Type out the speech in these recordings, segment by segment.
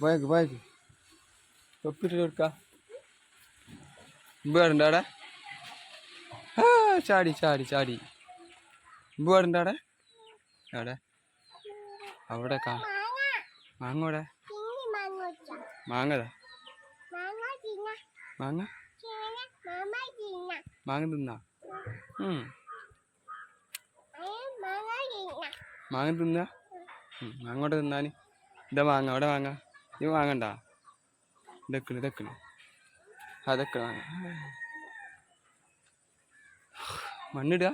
പോയേക്ക് പോയേക്ക് തൊപ്പിട്ട് കൊടുക്ക ഇമ്പേടുണ്ടോ അവിടെ ആ ചാടി ചാടി ചാടി ഇമ്പേടുണ്ടോ അവിടെ അവിടെ അവിടെ കാ മാങ്ങ ഇവിടെ മാങ്ങതാ മാങ്ങ മാങ്ങ തിന്നാ മാങ്ങ തിന്നാ അങ്ങോട്ട് തിന്നാന് ഇതാ മാങ്ങ അവിടെ മാങ്ങ ഇത് വാങ്ങണ്ട ഇതൊക്കെ ഇതൊക്കെ അതൊക്കെ വാങ്ങ മണ്ണിടുക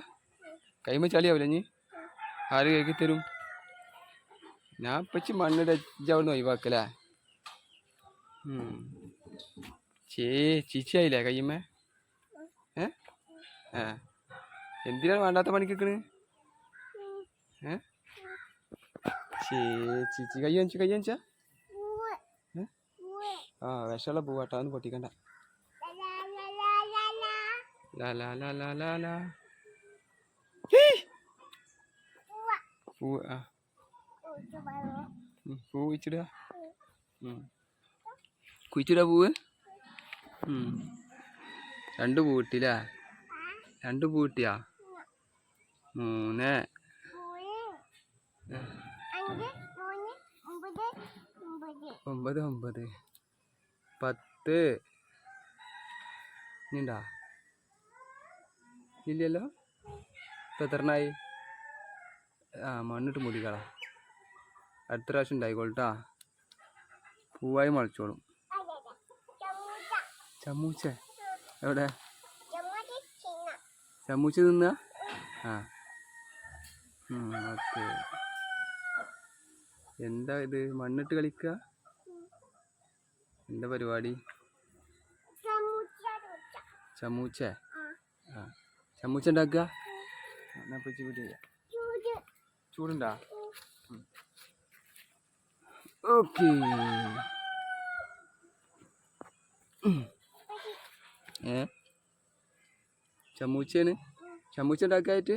കൈമ ചളിയാവില്ല ഇനി ആര് കേൾക്കി തരും ഞാൻ ഇപ്പച്ചി മണ്ണിട അവിടുന്ന് ഒഴിവാക്കല്ലേ ചീച്ചയായില്ലേ കയ്യമ്മ എന്തിനാണ് വേണ്ടാത്ത പണിക്കണ് ചീച്ചി കയ്യണിച്ച ആ വിഷമുള്ള പൂവാട്ടോ അതൊന്നും പൊട്ടിക്കണ്ട പൂ ആ പൂ കുഴിച്ചിടുക കുഴിച്ചിടുക പൂവ് രണ്ട് പൂ കിട്ടിയില്ലേ രണ്ട് പൂ കിട്ടിയാ 3 9 10 ഇനിണ്ടാ ഇല്ലല്ലോ ഇപ്പം എത്രണ്ണായി ആ മണ്ണിട്ട് മുടിക്കളാ അടുത്ത പ്രാവശ്യം ഉണ്ടായിക്കോളട്ടാ പൂവായി മുളച്ചോളും ചമ്മൂച്ച എവിടെ ചമ്മൂച്ച തിന്ന ആ ഓക്കെ എന്താ ഇത് മണ്ണിട്ട് കളിക്കുക എന്താ പരിപാടി ചമ്മൂച്ച ആ ചമ്മൂച്ച ഉണ്ടാക്കുക എന്നാ പറ്റി പിടിക്കുക ചൂടുണ്ടാ ഓക്കെ ചമ്മൂച്ചയാണ് ചമ്മൂച്ച ഉണ്ടാക്കായിട്ട്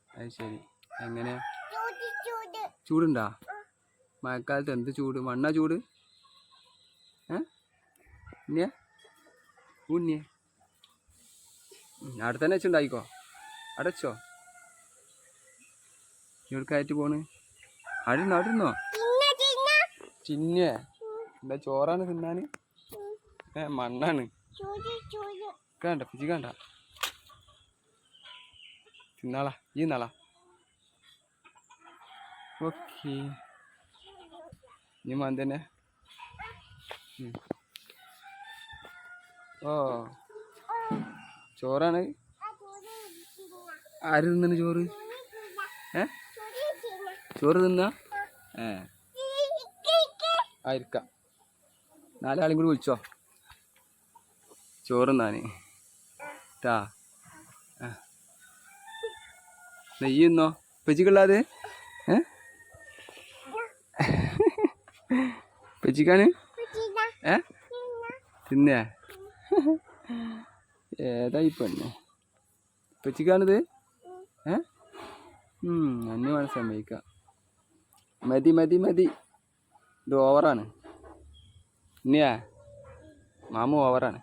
അത് ശരി എങ്ങനെ ചൂടുണ്ടാ മഴക്കാലത്ത് എന്ത് ചൂട് മണ്ണാ ചൂട് ഉണ്ണിയ ഉണ്ണിയ അവിടെ തന്നെ വെച്ചുണ്ടായിക്കോ അടച്ചോ ഇവിടേക്കായിട്ട് പോണ് അവിടുന്നോ ചിന്ന എന്താ ചോറാണ് തിന്നാന് മണ്ണാണ് കണ്ട പിജി കണ്ട തിന്നാളാ ഈ നാളാ ഓക്കെ ഇനി മന്തന്നെ ഓ ചോറാണ് ആര് തിന്നു ചോറ് ചോറ് തിന്നാ ആയിരിക്കാം 4 ആളും കൂടി വിളിച്ചോ ചോറ് തിന്നാന് ട്ടാ നെയ്യുന്നോ പെച്ചിക്കുള്ളത് പെച്ചിക്കാണ് തിന്നേ ഏതായി പെണ്ണ് പെച്ചിക്കാണിത് അന്നെ വേണം സമ്മതിക്കാം മതി മതി മതി ഇത് ഓവറാണ് ഇനിയാ മാമു ഓവറാണ്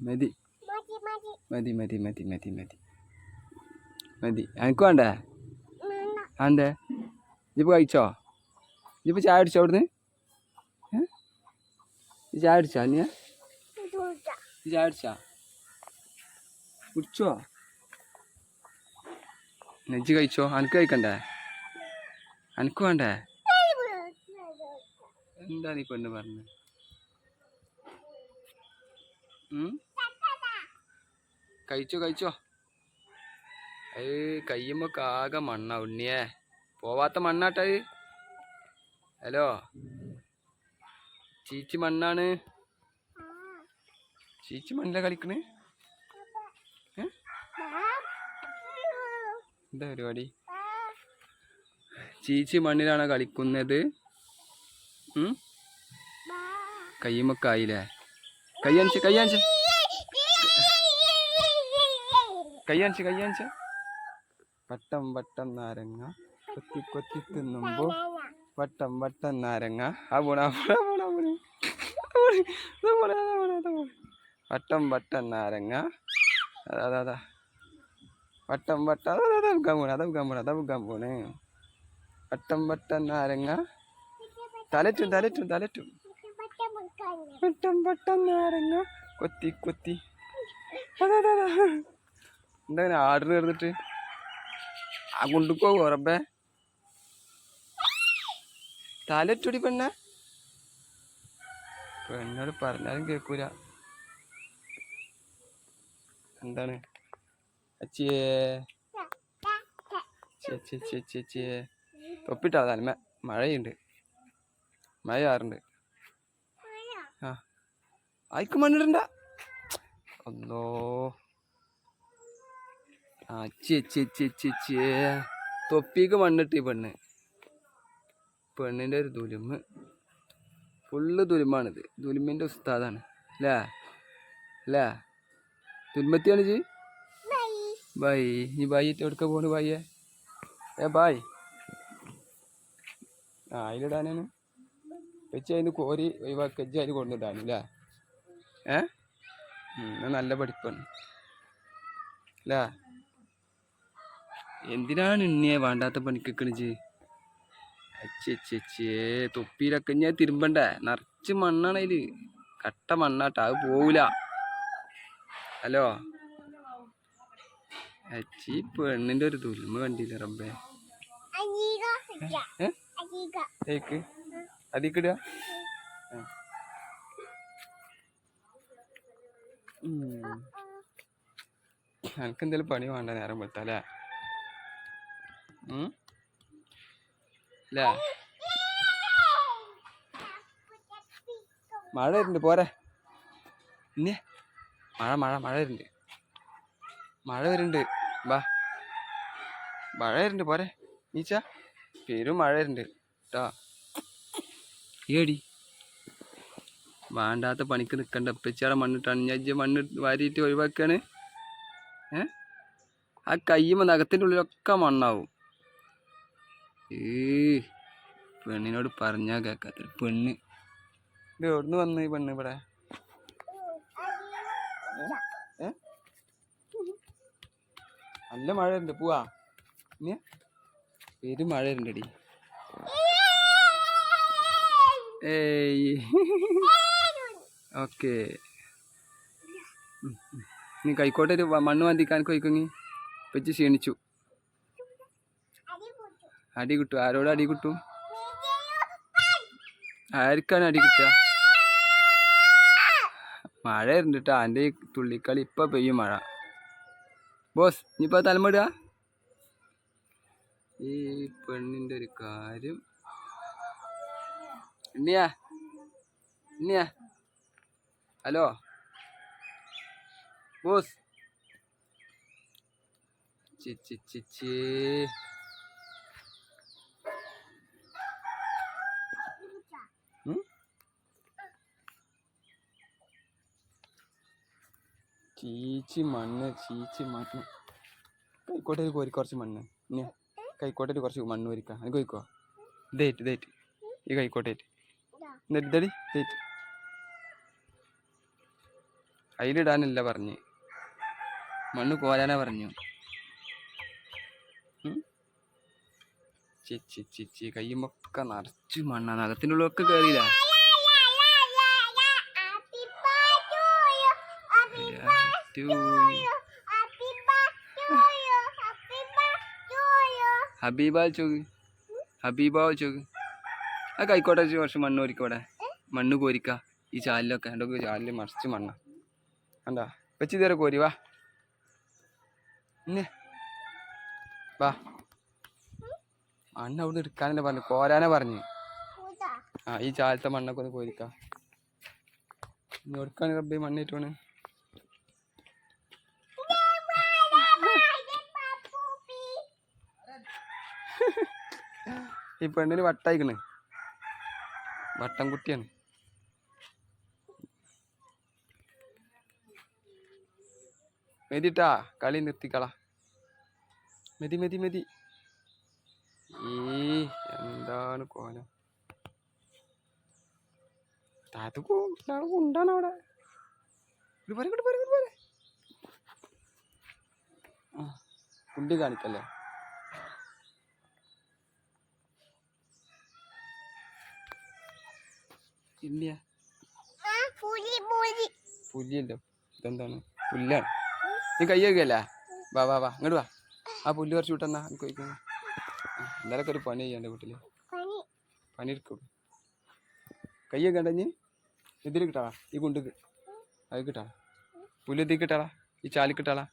മതി മതി മതി മതി മതി മതി മതി എനിക്ക് വേണ്ടേ അതെന്തേ ഇതിപ്പോൾ കഴിച്ചോ ഇതിപ്പോൾ ചായ അടിച്ചോ അവിടുന്ന് ചായ അടിച്ചാ നീ ചായ അടിച്ചാ കുടിച്ചോ നെജ്ജ് കഴിച്ചോ അനക്ക് കഴിക്കണ്ടേ അനക്ക് വേണ്ടേ എന്താ നീ പെണ്ണ് പറഞ്ഞ കഴിച്ചോ കഴിച്ചോ കയ്യുമ്പോ ആകെ മണ്ണാ ഉണ്ണിയേ പോവാത്ത മണ്ണാട്ടത് ഹലോ ചീച്ചി മണ്ണാണ് ചീച്ചി മണ്ണിലാ കളിക്കണേ എന്താ പരിപാടി ചീച്ചി മണ്ണിലാണോ കളിക്കുന്നത് കയ്യുമ്മക്കായില്ലേ കയ്യാണിച്ച് കയ്യാണിച്ച് കയ്യാണിച്ച് കയ്യാണിച്ച് വട്ടം വട്ടം നാരങ്ങ കൊത്തി കൊത്തി തിന്നുമ്പോ വട്ടം വട്ടം നാരങ്ങ ആ പോണ വട്ടം വട്ടം നാരങ്ങ അതാ അതാ വട്ടം വട്ടം അതവുക്കാൻ പോണ് വട്ടം വട്ടം നാരങ്ങ തലറ്റും തലറ്റും തലറ്റും വട്ടം വട്ടം നാരങ്ങ കൊത്തി കൊത്തി അതാ അതാ എന്താ ആർഡർ ചേർന്നിട്ട് ആ കൊണ്ടുപോ ഉറപ്പേ തലറ്റുടി പെണ്ണോട് പറഞ്ഞാലും കേൾക്കൂല എന്താണ് അച്ചിയേ ചേച്ചിയെ തൊപ്പിട്ടാ തലമ മഴയുണ്ട് മഴ ചാറുണ്ട് ആ ആയിക്ക് മണ്ണിടണ്ട ഒന്നോ ആ ചേച്ചിയെ തൊപ്പിക്ക് മണ്ണിട്ടി പെണ്ണിൻ്റെ ഒരു ദുലിമ് ഫുള്ള് ദുലിമാണിത് ദുലിമിൻ്റെ ഉസ്താദാണ് അല്ലേ അല്ലേ തുൽമത്തിയാണ് ജി ബായ് നീ ബായി എവിടക്ക പോണ് ബായിയെ ബായ് ആ അതിലിടാനാണ് വെച്ച് അതിന് കോരി ഒഴിവാക്കി അതിന് കൊണ്ടിടാണ് അല്ലേ നല്ല പഠിപ്പാണ് അല്ലേ എന്തിനാണ് ഇണ്ണിയെ വേണ്ടാത്ത പണിക്കണിച്ച് അച്ചേ തൊപ്പിയിലൊക്കെ ഞാൻ തിരുമ്പണ്ടേ നിറച്ച് മണ്ണാണ് അതില് കട്ട മണ്ണാട്ട അത് പോവൂല ഹലോ അച്ചി പെണ്ണിന്റെ ഒരു തുൽമ കണ്ടില്ല റബ്ബേ ഏക്ക് അതിക്കിടുക എനിക്കെന്തേലും പണി വേണ്ട നേരം വെത്താലേ അല്ലേ മഴ വരുന്നുണ്ട് പോരെ ഇന്നെ മഴ വരുന്നുണ്ട് ബാ മഴ വരുന്നുണ്ട് പോരെ നീച്ചാ പെരും മഴ വരുന്നുണ്ട് കേട്ടോ ഏടി വേണ്ടാത്ത പണിക്ക് നിൽക്കണ്ട ഉപ്പച്ചാടെ മണ്ണിട്ടാണ് ഞാൻ മണ്ണ് വാരിയിട്ട് ഒഴിവാക്കാണ് ആ കയ്യുമ്പോൾ നഖത്തിൻ്റെ ഉള്ളിലൊക്കെ മണ്ണാവും പെണ്ണിനോട് പറഞ്ഞാൽ കേൾക്കാത്ത പെണ്ണ് ഇത് എവിടുന്ന് വന്നു ഈ പെണ്ണ് ഇവിടെ നല്ല മഴ ഉണ്ട് പോവാ ഇനി പെരും മഴ ഉണ്ടടി ഓക്കെ നീ കൈക്കോട്ടെ ഒരു മണ്ണ് മാന്തിക്കാൻ കൊയ്ക്കുങ്ങി വെച്ച് ക്ഷീണിച്ചു അടി കിട്ടും ആരോട് അടി കിട്ടും ആർക്കാണ് അടി കിട്ടുക മഴ ഉണ്ട് കേട്ടോ എൻ്റെ ഈ തുള്ളിക്കളി ഇപ്പം പെയ്യും മഴ ബോസ് ഇനിയിപ്പോൾ തലമിടുക ഈ പെണ്ണിൻ്റെ ഒരു കാര്യം ഇണ്ണിയാ ഹലോ ബോസ് ചിച്ചി ചീച്ചി മണ്ണ് കൈക്കോട്ടെ കോരി കുറച്ച് മണ്ണ് ഇനി കൈക്കോട്ടെ കുറച്ച് മണ്ണ് വരിക്കാം അത് കോയിക്കോ ഇതേറ്റ് ഈ കൈക്കോട്ടേറ്റ് എന്നിട്ടടി തേറ്റ് അതിലിടാനല്ല പറഞ്ഞ് മണ്ണ് കോരാനാ പറഞ്ഞു ചിച്ചി കയ്യുമൊക്കെ നിറച്ച് മണ്ണാണ് അകത്തിൻ്റെ ഉള്ളൊക്കെ കയറിയില്ല ഹബീബ ചോക്ക് ആ കൈക്കോട്ടെ കുറച്ച് മണ്ണ് കോരിക്കോടെ മണ്ണ് കോരിക്ക ഈ ചാലിലൊക്കെ എൻ്റെ ചാലിൽ മറിച്ച് മണ്ണ കണ്ടാ വെച്ച് തരാം കോരി വാ വാ മണ്ണ് അവിടെ എടുക്കാനല്ലേ പറഞ്ഞു കോരാനാ പറഞ്ഞു ആ ഈ ചാലത്തെ മണ്ണൊക്കെ ഒന്ന് കോരിക്ക ഇനി എടുക്കാണ് റബ്ബി മണ്ണിട്ടോണ് ഈ പെണ്ണിന് വട്ടായിക്കണ് വട്ടം കുട്ടിയാണ് മെതിട്ടാ കളി നിർത്തിക്കള മെതി എന്താണ് കോല മോനെ താഴത്ത് ഉണ്ടാണ് അവിടെ ആ കുണ്ടി കാണിക്കല്ലേ ഇല്ല പുലിയല്ലോ ഇതെന്താണ് പുല്ലാണ് നീ കൈ കഴുകല്ലേ വാ വാ വാ ഇങ്ങോട്ട് വാ ആ പുല്ല് കുറച്ച് വിട്ടെന്നാ എനിക്ക് കഴിക്കുന്നു ഇന്നലൊക്കെ ഒരു പണി ചെയ്യാണ്ട് വീട്ടില് പണി എടുക്കും കൈ കണ്ട നീ ഇതിൽ കിട്ടാളാ ഈ കുണ്ടിക്ക് അത് കിട്ടാളാ പുല്ല് എത്തി കിട്ടാളാ ഈ ചാലി കിട്ടാളാ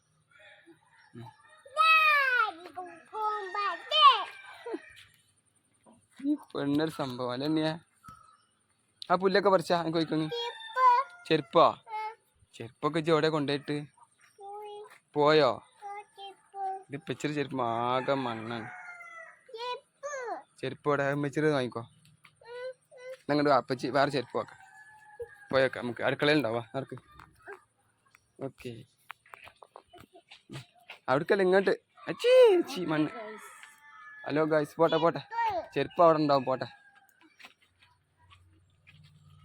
ഈ പെണ്ണൊരു സംഭവം അല്ല തന്നെയാ ആ പുല്ലൊക്കെ പറിച്ചാ എനിക്ക് കഴിക്കുന്നു ചെരുപ്പോ ചെരുപ്പൊക്കെ എവിടെ കൊണ്ടുപോയിട്ട് പോയോ ഇത് ഇപ്പച്ചിരി ചെരുപ്പ് ആകെ മണ്ണാണ് ചെരുപ്പ് ഇവിടെ മെച്ചിരി വാങ്ങിക്കോ നിങ്ങളുടെ അപ്പച്ചി വേറെ ചെരുപ്പ് വെക്കാം പോയേക്കാം നമുക്ക് അടുക്കളയിലുണ്ടാവാ നടക്ക് ഓക്കെ അവിടക്കല്ല ഇങ്ങോട്ട് അച്ചി അച്ചി മണ്ണ് ഹലോ ഗായ്സ് പോട്ടെ പോട്ടെ ചെരുപ്പ് അവിടെ ഉണ്ടാവും പോട്ടെ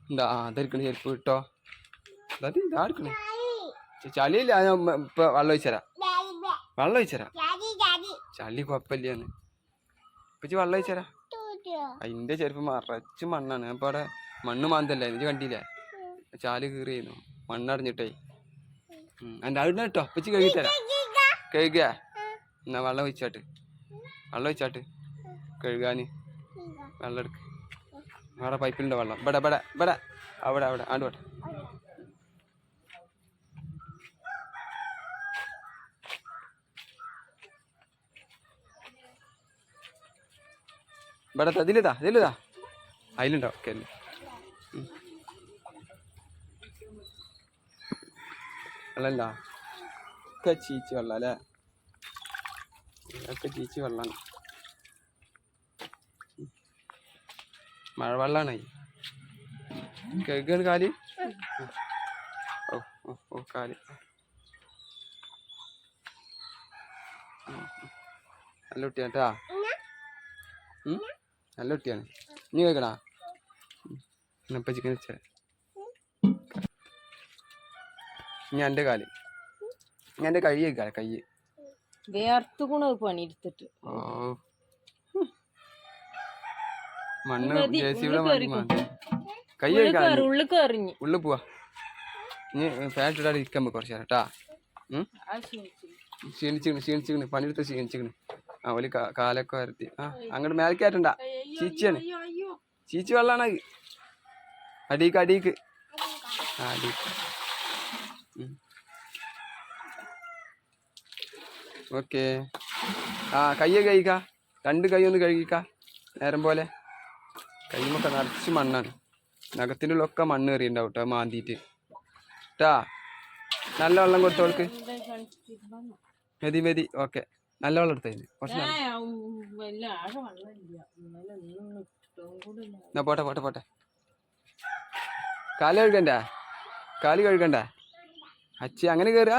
എന്താ അതെടുക്കണ ചെരുപ്പ് കിട്ടോ അതെ ഇതാ എടുക്കണേ ചളിയില്ല ഞാൻ ഇപ്പൊ വെള്ളം ഒഴിച്ചരാം വെള്ളം ഒഴിച്ചരാം ചളി കുഴപ്പമില്ലാന്ന് ഇപ്പച്ചി വെള്ളം ഒഴിച്ചരാ അതിന്റെ ചെരുപ്പ് മറച്ച് മണ്ണാണ് അപ്പൊ അവിടെ മണ്ണ് മാന്തല്ലേ ഇത് കണ്ടില്ലേ ചാല് കീറിയിരുന്നു മണ്ണടഞ്ഞിട്ടേ എൻ്റെ അവിടെ കേട്ടോ ഇപ്പച്ചി കഴുകി തരാം കഴുകുക എന്നാ വെള്ളം ഒഴിച്ചാട്ട് കഴുകാന് വെള്ളം എടുക്ക് അവിടെ പൈപ്പിലുണ്ടോ വെള്ളം ഇവിടെ ഇവിടെ ഇവിടെ അവിടെ അവിടെ ആണ്ട് പോട്ടെ ഇവിടെ ഇതിലിതാ അതിലുണ്ടോ ഓക്കെ അല്ലേ വെള്ളമില്ല ഒക്കെ ചീച്ച് വെള്ളം അല്ലേ ഒക്കെ ചീച്ച് വെള്ളമാണ് മഴവെള്ളമാണ് കഴുകാണ് കാല് ഓ ഓ ഓ കാല് നല്ല കുട്ടിയാണ് കേട്ടാ നല്ല കുട്ടിയാണ് നീ കേൾക്കണാ ഇപ്പം ചിക്കൻ വെച്ച ഞാൻ എൻ്റെ കാല് ഞാൻ എൻ്റെ കൈ കേൾക്കാം കൈ പണിയെടുത്തിട്ട് മണ്ണ് കൈ കഴിക്കാൻ ഉള്ളിൽ പോവാ ഇനി ഫാറ്റ് ഇടാതെ ഇരിക്കാൻ കുറച്ച് നേരം കേട്ടാ ക്ഷീണിച്ചിക്കണ് പണിയെടുത്ത് ക്ഷീണിച്ചിക്കണ് ആ ഒരു കാലൊക്കെ വരുത്തി ആ അങ്ങോട്ട് മേലേക്കായിട്ടുണ്ടാ ചീച്ചിയാണ് ചീച്ചി വെള്ളമാണ് അടിക്ക് ആ അടിക്ക് ഓക്കെ ആ കയ്യൊക്കെ കഴിക്ക രണ്ട് കൈ ഒന്ന് കഴുകിക്ക നേരം പോലെ കൈമൊക്കെ നിറച്ച് മണ്ണാണ് നഖത്തിൻ്റെ ഉള്ളൊക്കെ മണ്ണ് കയറിയിട്ടുണ്ടാവും കേട്ടോ മാന്തിയിട്ട് കേട്ടാ നല്ല വെള്ളം കൊടുത്തോൾക്ക് മെതി ഓക്കെ നല്ല വെള്ളം എടുത്തതിന് കുറച്ച് എന്നാ പോട്ടെ കാല് കഴുകണ്ട അച്ചി അങ്ങനെ കയറുക